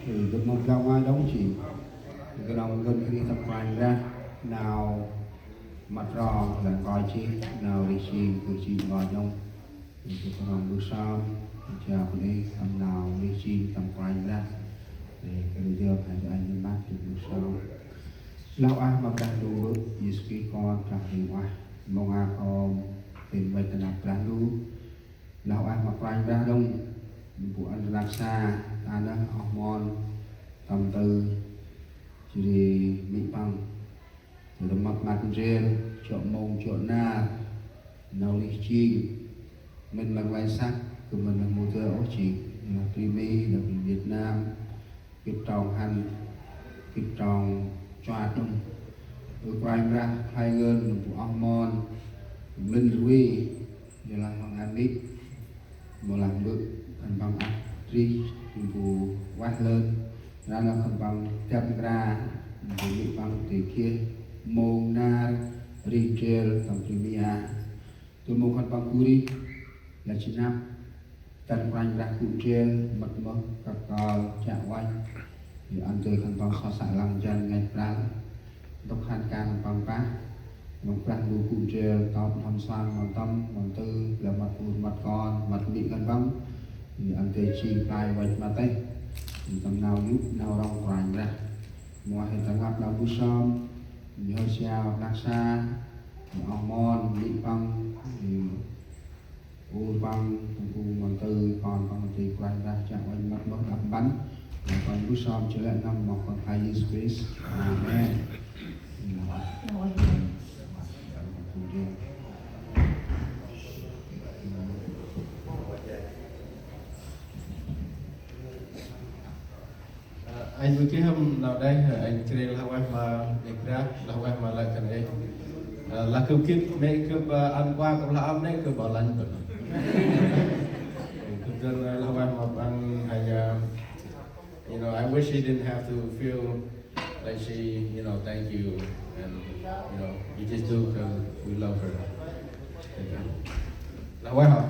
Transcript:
thì được một lòng ai đóng chỉ cái lòng gần khi tập hoành ra nào mặt rò là coi chi nào đi chi cứ chi vào trong thì cái lòng bước sau chào đi tầm nào đi chi tầm hoành ra thì cái điều được hay cho anh nhân mát thì bước sau lâu ai mà càng đủ bước như khi con càng hình ngoài mong ai con tìm về tận áp ra đủ lâu ai mà hoành ra đông bộ anh lạc xa anh đã học môn tầm từ chỉ đi mỹ bằng thì nó mặc mặt rên chọn mông chọn na nào đi chi mình là lai sắc của mình là một giờ ổ chỉ là Primi là Việt Nam cái tròn hành cái tròn choa đông rồi quay ra hai ngân của ông mon minh ruy như là hoàng anh đích một làm được thành bằng tri vụ quát lên ra là thành bằng chậm ra bị bằng từ kia Mona Rachel tổng Primia tôi muốn thành bằng Curi là chị Nam tận quanh ra cụ trên mật mật các cò chạm quanh thì ăn từ thành bằng so sánh làm chân ngày ra đốc hành can bằng bát một plan đủ cụ trên tao thăm xoan bằng tâm bằng tư là mặt buồn mặt con mặt bị cân bằng thì ăn từ chi tay vạch mà tay thì tầm nào giúp nào rong quanh ra ngoài hình tăng ngập nào bút xóm nhớ xeo đắc xa hormone bị băng u băng u bằng tư còn bằng thì quanh ra chẳng quanh mất mất đập bắn còn bút xóm trở lại năm một còn hai như space amen anh vừa kia hôm nào đây anh chơi là quay mà đẹp ra là quay mà lại cần đây là cứ kiếp mấy cứ ăn qua cũng là ăn đấy cứ bảo lạnh rồi cứ dân là quay mà ăn hay you know I wish she didn't have to feel like she you know thank you and you know you just do because we love her là quay hả